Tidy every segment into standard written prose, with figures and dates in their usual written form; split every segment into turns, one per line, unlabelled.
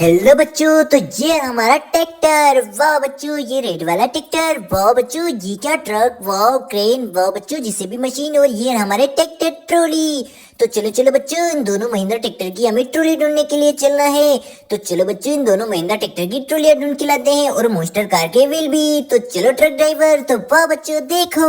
Hello बच्चों, तो ये हमारा ट्रैक्टर। वाह बच्चों, ये रेड वाला ट्रैक्टर। वाह बच्चों, ये क्या ट्रक, वाह क्रेन, वाह बच्चों जिसे भी मशीन। और ये हमारे ट्रैक्टर ट्रॉली। तो चलो चलो बच्चों, इन दोनों महिंद्रा ट्रैक्टर की हमें ट्रॉली ढूंढने के लिए चलना है। तो चलो बच्चों, इन दोनों महिंद्रा ट्रैक्टर की ट्रॉलियां ढूंढ के लाते हैं और मोस्टर कार के व्हील भी। तो चलो ट्रक ड्राइवर। तो वाह बच्चों देखो,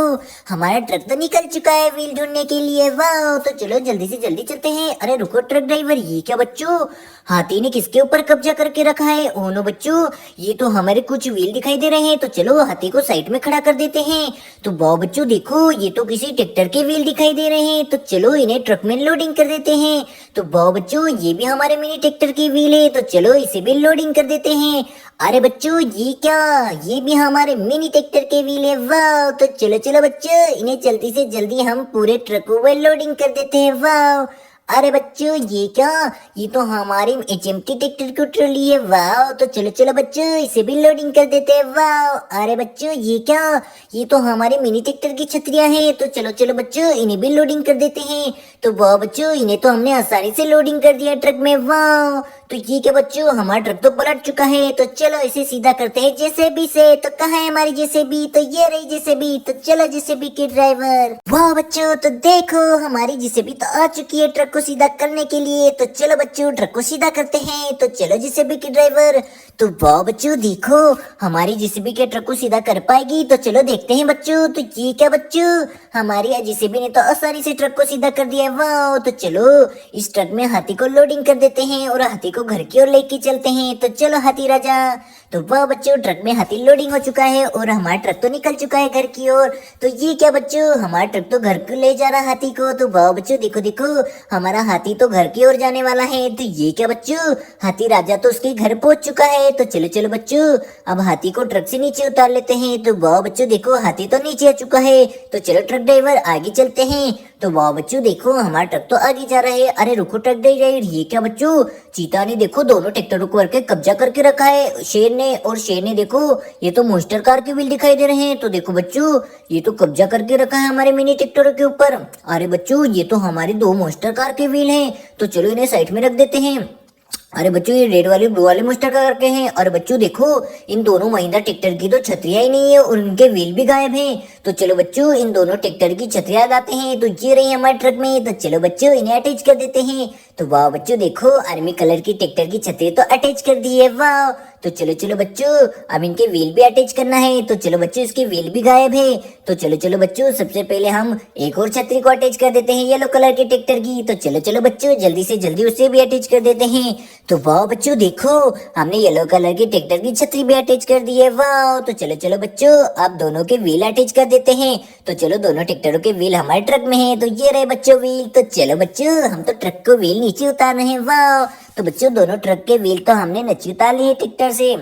हमारा ट्रक तो निकल चुका है व्हील ढूंढने के लिए। वाह, तो चलो जल्दी से जल्दी चलते हैं। अरे रुको ट्रक ड्राइवर, ये क्या बच्चों, हाथी ने किसके ऊपर कब्जा करके रखा है? ओ नो बच्चों, ये तो हमारे कुछ व्हील दिखाई दे रहे हैं। तो चलो हाथी को साइड में खड़ा कर देते हैं। तो वाह बच्चों देखो, ये तो किसी ट्रैक्टर के व्हील दिखाई दे रहे हैं। तो चलो इन्हें ट्रक में लोडिंग कर देते हैं। तो वाह बच्चों, ये भी हमारे मिनी ट्रैक्टर की व्हील है। तो चलो इसे भी लोडिंग कर देते हैं। अरे बच्चों ये क्या, ये भी हमारे मिनी ट्रैक्टर के व्हील है। वाह, तो चलो चलो बच्चों, इन्हें जल्दी से जल्दी हम पूरे ट्रक में लोडिंग कर देते हैं। वाह, अरे बच्चों ये क्या, ये तो हमारी एचएमटी ट्रैक्टर की ट्रॉली है। वाह, तो चलो चलो बच्चों, इसे भी लोडिंग कर देते हैं। वाह, अरे बच्चों ये क्या, ये तो हमारी मिनी ट्रैक्टर की छतरियां हैं। तो चलो चलो बच्चों, इन्हें भी लोडिंग कर देते हैं। तो वाह बच्चों, इन्हें तो हमने आसानी से लोडिंग कर दिया ट्रक में। वाह, तो ये क्या बच्चों, हमारा ट्रक तो पलट चुका है। तो चलो इसे सीधा करते हैं जेसीबी से। तो कहाँ है हमारी जेसीबी? तो ये रही जेसीबी। तो चलो जेसीबी के ड्राइवर। वाह बच्चों, तो देखो हमारी जेसीबी तो आ चुकी है ट्रक को सीधा करने के लिए। तो चलो बच्चों, ट्रक को सीधा करते हैं। तो चलो जेसीबी के ड्राइवर। तो वाह बच्चों देखो, हमारी जेसीबी के ट्रक को सीधा कर पाएगी? तो चलो देखते हैं बच्चों। तो ये क्या बच्चों, हमारी जेसीबी ने तो आसानी से ट्रक को सीधा कर दिया है। वाह, तो चलो इस ट्रक में हाथी को लोडिंग कर देते हैं और हाथी को घर की ओर लेके चलते हैं। तो चलो हाथी राजा। तो वाह बच्चों, ट्रक में हाथी लोडिंग हो चुका है और हमारा ट्रक तो निकल चुका है घर की ओर। तो ये क्या बच्चों, हमारा ट्रक तो घर को ले जा रहा हाथी को। तो वाह बच्चों देखो देखो, हमारा हाथी तो घर की ओर जाने वाला है। तो ये क्या बच्चों, हाथी राजा तो उसके घर पहुंच चुका है। तो चलो चलो बच्चों, अब हाथी को ट्रक से नीचे उतार लेते हैं। तो वाह बच्चों देखो, हाथी तो नीचे आ चुका है। तो चलो ट्रक ड्राइवर आगे चलते हैं। तो वाह बच्चों देखो, हमारा ट्रक तो आगे जा रहा है। अरे रुको ट्रक ड्राइवर, ये क्या बच्चों, चीता ने देखो दोनों ट्रैक्टरों को करके कब्जा करके रखा है शेर ने। और शेर ने देखो, ये तो मोस्टर कार के व्हील दिखाई दे रहे हैं। तो देखो बच्चों, ये तो कब्जा करके रखा है हमारे मिनी ट्रैक्टरों के ऊपर। अरे बच्चों, ये तो हमारी दो मोस्टर कार के व्हील हैं। तो चलो इन्हें साइड में रख देते हैं। अरे बच्चों, ये रेड वाले ब्लू वाले मोस्टर कार के हैं। और बच्चों देखो, इन दोनों महिंद्रा ट्रैक्टर की तो छतरियां ही नहीं है और उनके व्हील भी गायब हैं। तो चलो बच्चों, इन दोनों ट्रैक्टर की छतरियां लाते हैं। तो ये रही हमारे ट्रक में। तो चलो बच्चों, इन्हें अटैच कर देते हैं। तो वाह बच्चों देखो, आर्मी कलर की ट्रैक्टर की छतरी तो अटैच कर दी है। वाह, तो चलो चलो बच्चों, अब इनके व्हील भी अटैच करना है। तो चलो बच्चों, इसके व्हील भी गायब है। तो चलो चलो बच्चों, सबसे पहले हम एक और छतरी को अटैच कर देते हैं येलो कलर की ट्रैक्टर की। तो चलो चलो बच्चों, जल्दी से जल्दी उसे भी अटैच कर देते हैं। तो वाह बच्चों देखो, हमने येलो कलर की ट्रैक्टर की छतरी भी अटैच कर दी है। वाह, तो चलो चलो बच्चों, अब दोनों के व्हील अटैच कर देते हैं। तो चलो दोनों ट्रैक्टरों के व्हील हमारे ट्रक में है। तो ये रहे बच्चों व्हील। तो चलो बच्चों, हम तो ट्रक को व्हील नीचे उतार रहे हैं। वाह, तो बच्चों दोनों ट्रक के व्हील तो हमने नीचे उतार लिए ट्रैक्टर से।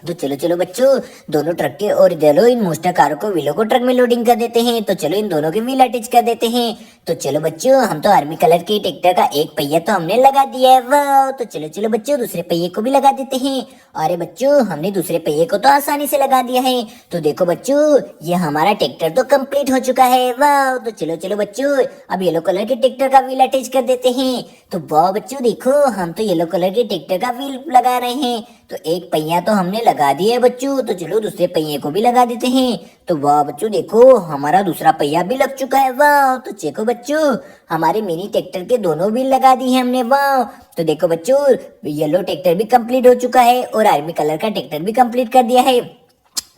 तो चलो चलो बच्चों, दोनों ट्रक के और चलो इन मोस्टर कारों को व्हीलों को ट्रक में लोडिंग कर देते हैं। तो चलो इन दोनों के व्हील अटैच कर देते हैं। तो चलो बच्चों, हम तो आर्मी कलर के ट्रैक्टर का एक पहिया तो हमने लगा दिया है। वाह, तो चलो चलो बच्चों, दूसरे पहिए को भी लगा देते हैं। अरे बच्चों, हमने दूसरे पहिए को तो आसानी से लगा दिया है। तो देखो बच्चों, ये हमारा ट्रैक्टर तो कंप्लीट हो चुका है। वाह, तो चलो चलो बच्चों, अब येलो कलर के ट्रैक्टर का व्हील अटैच कर देते हैं। तो वाह बच्चों देखो, हम तो येलो कलर के ट्रैक्टर का व्हील लगा रहे हैं। तो एक पहिया तो हमने लगा दिया है बच्चों। तो चलो दूसरे पहिए को भी लगा देते हैं। तो वाह बच्चों देखो, हमारा दूसरा पहिया भी लग चुका है। वाह, तो देखो बच्चों, हमारे मिनी ट्रैक्टर के दोनों व्हील लगा दिए हैं हमने। वाह, तो देखो बच्चों, येलो ट्रैक्टर भी कंप्लीट हो चुका है और आर्मी कलर का ट्रैक्टर भी कंप्लीट कर दिया है।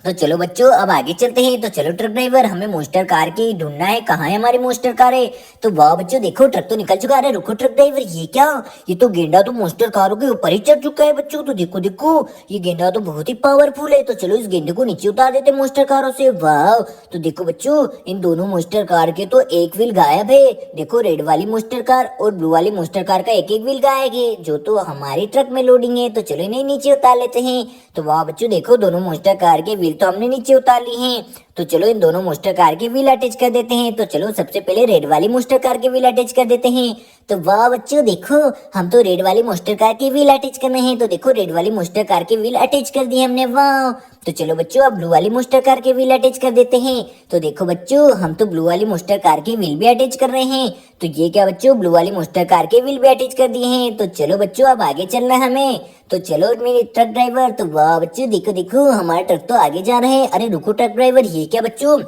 तो चलो बच्चों, अब आगे चलते हैं। तो चलो ट्रक ड्राइवर, हमें मोस्टर कार की ढूंढना है। कहाँ है हमारी मोस्टर कार है? तो वाह बच्चों देखो, ट्रक तो निकल चुका है। रुको ट्रक ड्राइवर, ये क्या, ये तो गेंडा तो मोस्टर कारों के ऊपर ही चढ़ चुका है बच्चों। तो देखो देखो, ये गेंडा तो बहुत ही पावरफुल है। तो चलो इस गेंडे को नीचे उतार देते मोस्टर कारों से। वाह, तो देखो बच्चों, इन दोनों मोस्टर कार के तो एक व्हील गायब है। देखो, रेड वाली मोस्टर कार और ब्लू वाली मोस्टर कार का एक एक व्हील गायब है, जो तो हमारी ट्रक में लोडिंग है। तो चलो इन्हें नीचे उतार लेते हैं। तो वाह बच्चों देखो, दोनों मोस्टर कार के व्हील तो हमने नीचे उतार ली हैं। तो चलो इन दोनों मोस्टर कार के व्हील अटैच कर देते हैं। तो चलो सबसे पहले रेड वाली मोस्टर कार के व्हील अटैच कर देते हैं। तो वाह बच्चों देखो, हम तो रेड वाली मोस्टर कार के व्हील अटैच करने हैं। तो देखो, रेड वाली मोस्टर कार के व्हील अटैच कर दिए हमने। वाह, तो चलो बच्चों अब ब्लू वाली मोस्टर कार के व्हील अटैच कर देते हैं। तो देखो बच्चों हम तो ब्लू वाली मोस्टर कार के व्हील भी अटैच कर रहे हैं। तो ये क्या बच्चों ब्लू वाली मोस्टर कार के व्हील भी अटैच कर दिए हैं। तो चलो बच्चों अब आगे चलना है हमें। तो चलो मेरे ट्रक ड्राइवर। तो वाह बच्चों देखो देखो हमारा ट्रक तो आगे जा रहे हैं। अरे रुको ट्रक ड्राइवर, ये क्या बच्चों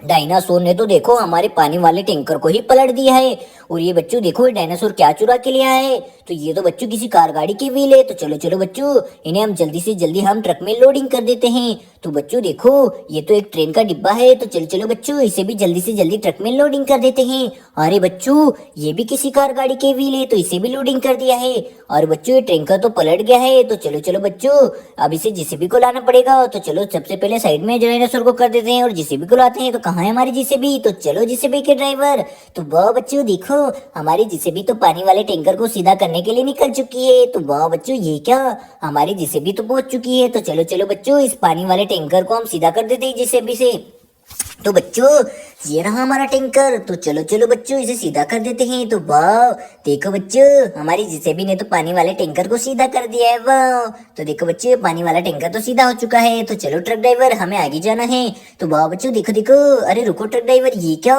डायनासोर ने तो देखो हमारे पानी वाले टैंकर को ही पलट दिया है। और ये बच्चों देखो ये डायनासोर क्या चुरा के लिया है। तो ये तो बच्चों किसी कार गाड़ी की व्हील है। तो चलो चलो बच्चों इन्हें हम जल्दी से जल्दी हम ट्रक में लोडिंग कर देते हैं। तो बच्चों देखो ये तो एक ट्रेन का डिब्बा है। तो चलो चलो बच्चों इसे भी जल्दी से जल्दी ट्रक में लोडिंग कर देते हैं। अरे बच्चों ये भी किसी कार गाड़ी की व्हील है। तो इसे भी लोडिंग कर दिया है। और बच्चों ये ट्रेन का तो पलट गया है। तो चलो चलो बच्चों अब इसे जेसीबी को लाना पड़ेगा। तो चलो सबसे पहले साइड में डायनासोर को कर देते हैं और जेसीबी को लाते हैं। तो कहाँ है हमारी जेसीबी। तो चलो जेसीबी के ड्राइवर। तो वाह बच्चों देखो हमारी जेसीबी तो पानी वाले टैंकर को सीधा करने के लिए निकल चुकी है। तो वाह बच्चों ये क्या हमारी जेसीबी तो पहुंच चुकी है। तो चलो चलो बच्चों इस पानी वाले टैंकर को हम सीधा कर देते हैं जेसीबी से। तो बच्चों ये रहा हमारा टैंकर। तो चलो चलो बच्चों इसे सीधा कर देते हैं। तो वाह देखो बच्चों हमारी जेसीबी ने तो पानी वाले टैंकर को सीधा कर दिया है। वाह तो देखो बच्चों पानी वाला टैंकर तो सीधा हो चुका है। तो चलो ट्रक ड्राइवर हमें आगे जाना है। तो वाह बच्चों देखो देखो अरे रुको ट्रक ड्राइवर, ये क्या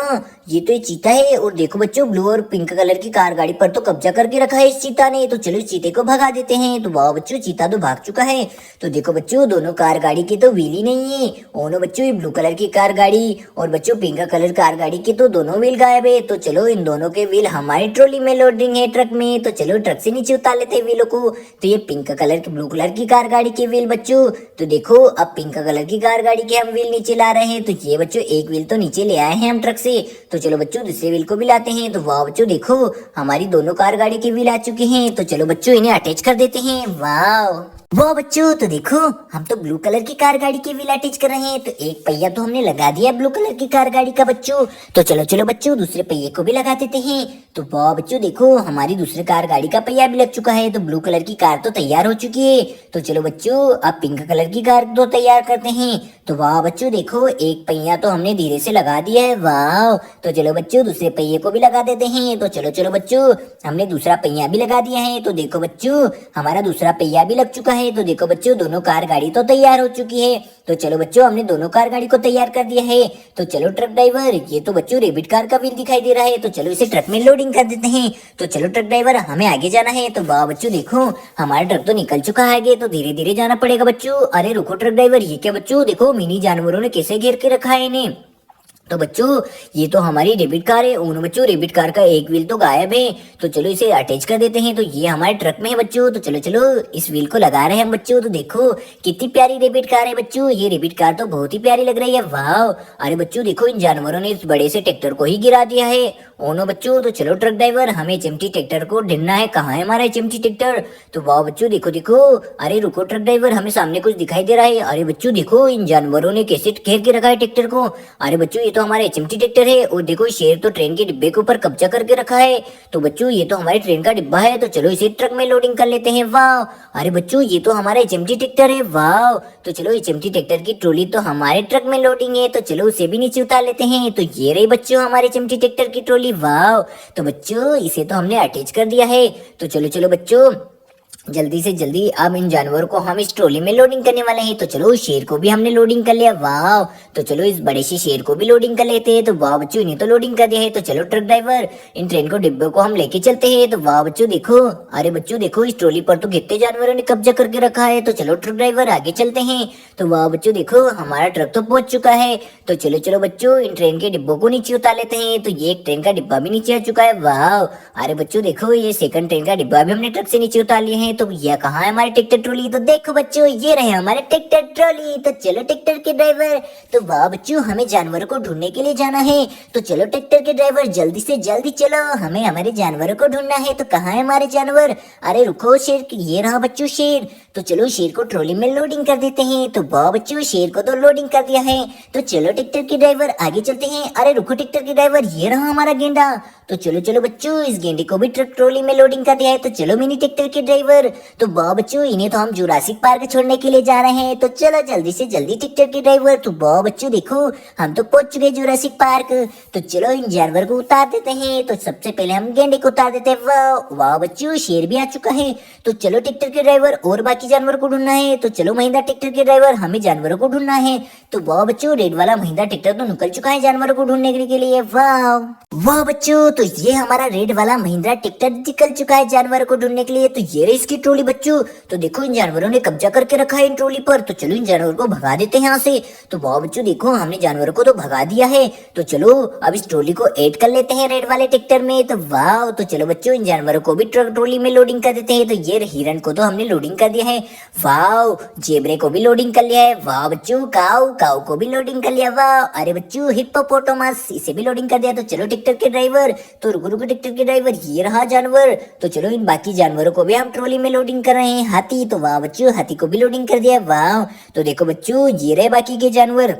ये तो ये चीता है। और देखो बच्चों ब्लू और पिंक कलर की कार गाड़ी पर तो कब्जा करके रखा है इस चीता ने। तो चलो इस चीते को भगा देते हैं। तो वाह बच्चों चीता तो भाग चुका है। तो देखो बच्चों दोनों कार गाड़ी की तो व्हील ही नहीं है। दोनों बच्चों ये ब्लू कलर की कार गाड़ी और बच्चों पिंक कलर कार गाड़ी की तो दोनों व्हील गायब है। तो चलो इन दोनों के व्हील हमारी ट्रॉली में लोडिंग है ट्रक में। तो चलो ट्रक से नीचे उतार लेते हैं व्हीलों को। तो ये पिंक कलर की ब्लू कलर की कार गाड़ी के व्हील बच्चों। तो देखो अब पिंक कलर की कार गाड़ी के हम व्हील नीचे ला रहे हैं। तो ये बच्चों एक व्हील तो नीचे ले आए हैं हम ट्रक से। तो चलो बच्चों दूसरे व्हील को भी लाते हैं। तो वाह बच्चों देखो हमारी दोनों कार गाड़ी के व्हील आ चुके हैं। तो चलो बच्चों इन्हें अटैच कर देते हैं। वाह बच्चों तो देखो हम तो ब्लू कलर की कार गाड़ी के व्हील अटैच कर रहे हैं। तो एक पहिया तो हमने लगा दिया ब्लू कलर की कार गाड़ी का बच्चों। तो चलो चलो बच्चों दूसरे पहिए को भी लगा देते हैं। तो वाह बच्चों देखो हमारी दूसरे कार गाड़ी का पहिया भी लग चुका है। तो ब्लू कलर की कार तो तैयार हो चुकी है। तो चलो बच्चों अब पिंक कलर की कार तो तैयार करते हैं। तो वाह बच्चों देखो एक पहिया तो हमने धीरे से लगा दिया है। वाह तो चलो बच्चों दूसरे पहिए को भी लगा देते हैं। तो चलो चलो बच्चों हमने दूसरा पहिया भी लगा दिया है। तो देखो बच्चों हमारा दूसरा पहिया भी लग चुका है। तो देखो बच्चों दोनों कार गाड़ी तो तैयार हो चुकी है। तो चलो बच्चों हमने दोनों कार गाड़ी को तैयार कर दिया है। तो चलो ट्रक ड्राइवर ये तो बच्चों रेबिट कार का व्हील दिखाई दे रहा है। तो चलो इसे ट्रक में लोडिंग कर देते हैं। तो चलो ट्रक ड्राइवर हमें आगे जाना है। तो वाह बच्चों देखो हमारा ट्रक तो निकल चुका है आगे। तो धीरे धीरे जाना पड़ेगा बच्चों। अरे रुको ट्रक ड्राइवर, ये क्या बच्चों देखो मिनी जानवरों ने कैसे घेर के रखा है इन्हें। तो बच्चों ये तो हमारी रेबिट कार है। उन बच्चों रेबिट कार का एक व्हील तो गायब है। तो चलो इसे अटैच कर देते हैं। तो ये हमारे ट्रक में है बच्चों। तो चलो चलो इस व्हील को लगा रहे हैं हम बच्चों। तो देखो कितनी प्यारी रेबिट कार है बच्चों। ये रेबिट कार तो बहुत ही प्यारी लग रही है। वाह अरे बच्चों देखो इन जानवरों ने इस बड़े से ट्रैक्टर को ही गिरा दिया है। ओनो बच्चों तो चलो ट्रक ड्राइवर हमें चिमटी ट्रैक्टर को ढूंढना है। कहाँ है हमारा चिमटी ट्रैक्टर। तो वाह बच्चों देखो देखो अरे रुको ट्रक ड्राइवर हमें सामने कुछ दिखाई दे रहा है। अरे बच्चों देखो इन जानवरों ने कैसे घेर के रखा है ट्रैक्टर को। अरे बच्चों ये तो हमारे चिमटी ट्रैक्टर है। और देखो शेर तो ट्रेन के डिब्बे के ऊपर कब्जा करके रखा है। तो बच्चों ये तो हमारे ट्रेन का डिब्बा है। तो चलो इसे ट्रक में लोडिंग कर लेते हैं। वाह अरे बच्चों ये तो हमारा चिमटी ट्रैक्टर है। वाह तो चलो ये चिमटी ट्रैक्टर की ट्रॉली तो हमारे ट्रक में लोडिंग है। तो चलो उसे भी नीचे उतार लेते हैं। तो ये रही बच्चों हमारे चिमटी ट्रैक्टर की ट्रॉली। वाह तो बच्चों इसे तो हमने अटैच कर दिया है। तो चलो चलो बच्चों जल्दी से जल्दी अब इन जानवरों को हम इस ट्रॉली में लोडिंग करने वाले हैं। तो चलो शेर को भी हमने लोडिंग कर लिया। वाह तो चलो इस बड़े से शेर को भी लोडिंग कर लेते हैं। तो वाह बच्चों इन्हें तो लोडिंग कर दिया है। तो चलो ट्रक ड्राइवर इन ट्रेन को डिब्बे को हम लेके चलते हैं। तो वाह बच्चों देखो अरे बच्चों देखो इस ट्रॉली पर तो कितने जानवरों ने कब्जा करके रखा है। तो चलो ट्रक ड्राइवर आगे चलते हैं। तो वाह बच्चों देखो हमारा ट्रक तो पहुंच चुका है। तो चलो चलो बच्चों इन ट्रेन के डिब्बों को नीचे उतार लेते हैं। तो ये एक ट्रेन का डिब्बा भी नीचे आ चुका है। वाह अरे बच्चों देखो ये सेकंड ट्रेन का डिब्बा भी हमने ट्रक से नीचे उतार लिए हैं। तो यह कहाँ है हमारे ट्रैक्टर ट्रॉली। तो देखो बच्चों ये रहे हमारे ट्रैक्टर ट्रॉली। तो चलो ट्रैक्टर के ड्राइवर। तो वाह बच्चों हमें जानवरों को ढूंढने के लिए जाना है। तो चलो ट्रैक्टर के ड्राइवर जल्दी से जल्दी चलो हमें हमारे जानवरों को ढूंढना है। तो कहाँ है हमारे जानवर। अरे रुको शेर, ये रहा बच्चों शेर। तो चलो शेर को ट्रॉली में लोडिंग कर देते हैं। तो वाह बच्चों शेर को तो लोडिंग कर दिया है। तो चलो ट्रैक्टर के ड्राइवर आगे चलते हैं। अरे रुको ट्रैक्टर के ड्राइवर, ये रहा हमारा गेंडा। तो चलो चलो बच्चों, इस गेंडे को भी ट्रक ट्रॉली में लोडिंग कर दिया है। तो चलो मिनी ट्रैक्टर के ड्राइवर, तो वाह बच्चों, इन्हें तो हम जुरासिक पार्क छोड़ने के लिए जा रहे हैं। तो चलो जल्दी से जल्दी ट्रैक्टर के ड्राइवर। तो वाह बच्चों देखो, हम तो पहुंच चुके जुरासिक पार्क। तो चलो इन जानवर को उतार देते हैं। तो सबसे पहले हम गेंडे को उतार देते हैं। वाह वाह बच्चों, शेर भी आ चुका है। तो चलो ट्रैक्टर के ड्राइवर, और बाकी जानवर को ढूंढना है। तो चलो महिंद्रा ट्रैक्टर के ड्राइवर, हमें जानवरों को ढूंढना है। तो वाह बच्चों, रेड वाला महिंद्रा ट्रैक्टर तो निकल चुका है जानवरों को ढूंढने के लिए। वाह वाह बच्चों, तो ये हमारा रेड वाला महिंद्रा ट्रैक्टर निकल चुका है जानवरों को ढूंढने के लिए। तो ये रही इसकी ट्रॉली बच्चों। तो देखो इन जानवरों ने कब्जा करके रखा है इन ट्रॉली पर। तो चलो इन जानवरों को भगा देते हैं यहाँ से। तो वाह बच्चों देखो, हमने जानवरों को तो भगा दिया है। तो चलो अब इस ट्रॉली को ऐड कर लेते हैं रेड वाले ट्रैक्टर में। तो वाह, तो चलो बच्चों, इन जानवरों को भी ट्रक ट्रॉली में लोडिंग कर देते हैं। तो ये हिरन को तो हमने लोडिंग कर दिया है। वाह, जेबरे को भी लोडिंग कर लिया है। वाह बच्चों, काऊ काऊ को भी लोडिंग कर लिया। वाह, अरे बच्चों, हिप्पोपोटामस, इसे भी लोडिंग कर दिया। तो चलो ट्रैक्टर के ड्राइवर, तो रुको रुको ट्रैक्टर के ड्राइवर, ये रहा जानवर। तो चलो इन बाकी जानवरों को भी हम ट्रॉली में लोडिंग कर रहे हैं। हाथी, तो वाह बच्चों, हाथी को भी लोडिंग कर दिया। वाह, तो देखो बच्चों, ये रहे बाकी के जानवर।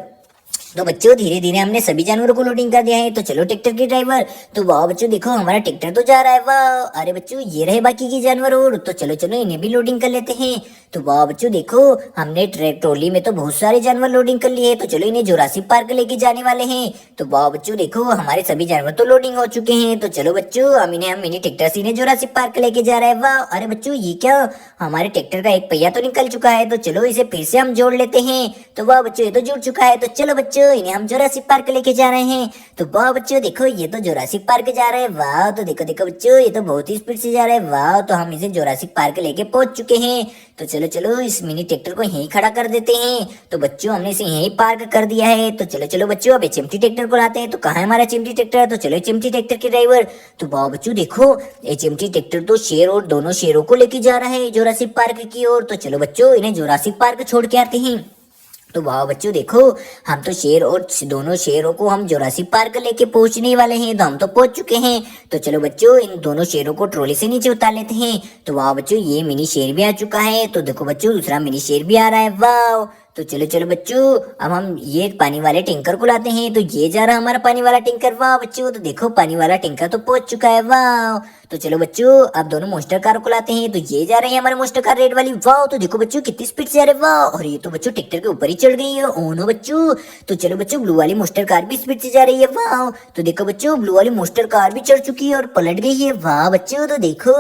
तो बच्चों धीरे धीरे हमने सभी जानवरों को लोडिंग कर दिया है। तो चलो ट्रैक्टर के ड्राइवर, तो वाह बच्चों देखो, हमारा ट्रैक्टर तो जा रहा है। वाह, अरे बच्चों, ये रहे बाकी के जानवर। और तो चलो चलो इन्हें भी लोडिंग कर लेते हैं। तो वाह बच्चों देखो, हमने ट्रॉली में तो बहुत सारे जानवर लोडिंग कर लिए। तो चलो इन्हें जुरासिक पार्क लेके जाने वाले हैं। तो वाह बच्चों देखो, हमारे सभी जानवर तो लोडिंग हो चुके हैं। तो चलो बच्चों, हम मिनी ट्रैक्टर से इन्हें जुरासिक पार्क लेके जा रहे हैं। वाह, अरे बच्चों ये क्या, हमारे ट्रैक्टर का एक पहिया तो निकल चुका है। तो चलो इसे फिर से हम जोड़ लेते हैं। तो वाह बच्चों, ये तो जुड़ चुका है। तो चलो बच्चों, इन्हें हम जुरासिक पार्क लेके जा रहे हैं। तो वाह बच्चों देखो, ये तो जुरासिक पार्क जा रहे हैं। वाह, तो देखो देखो बच्चों, ये तो बहुत ही स्पीड से जा रहे हैं। वाह, तो हम इसे जुरासिक पार्क लेके पहुंच चुके हैं। तो चलो चलो, इस मिनी ट्रैक्टर को यहीं खड़ा कर देते हैं। तो बच्चों, हमने इसे यहीं पार्क कर दिया है। तो चलो चलो बच्चों, अब चिमटी ट्रैक्टर को लाते हैं। तो कहाँ है हमारा चिमटी ट्रैक्टर? तो चलो चिमटी ट्रैक्टर के ड्राइवर। तो वाह बच्चों देखो, ये चिमटी ट्रैक्टर तो शेर और दोनों शेरों को लेके जा रहा है जुरासिक पार्क की ओर। तो चलो बच्चों, इन्हें जुरासिक पार्क छोड़ के आते हैं। तो वाह बच्चों देखो, हम तो शेर और दोनों शेरों को हम जुरासिक पार्क लेके पहुंचने वाले हैं। तो हम तो पहुंच चुके हैं। तो चलो बच्चों, इन दोनों शेरों को ट्रॉली से नीचे उतार लेते हैं। तो वाह बच्चों, ये मिनी शेर भी आ चुका है। तो देखो बच्चों, दूसरा मिनी शेर भी आ रहा है। वाह, तो चलो चलो बच्चों, अब हम ये पानी वाले टैंकर को लाते हैं। तो ये जा रहा है हमारा पानी वाला टैंकर। वाह बच्चों, तो देखो पानी वाला टैंकर तो पहुंच चुका है। वाह, तो चलो बच्चों, अब दोनों मोस्टर कार को लाते हैं। तो ये जा रहे हैं हमारे मोस्टर कार रेड वाली। वाह, तो देखो बच्चों कितनी स्पीड से आ रहे। वाह, और ये तो बच्चों ट्रैक्टर के ऊपर ही चढ़ गई है। ओ नो बच्चों, तो चलो बच्चों, ब्लू वाली मोस्टर कार भी स्पीड से जा रही है। वाह, तो देखो बच्चों, ब्लू वाली मोस्टर कार भी चढ़ चुकी है और पलट गई है। वाह बच्चों, तो देखो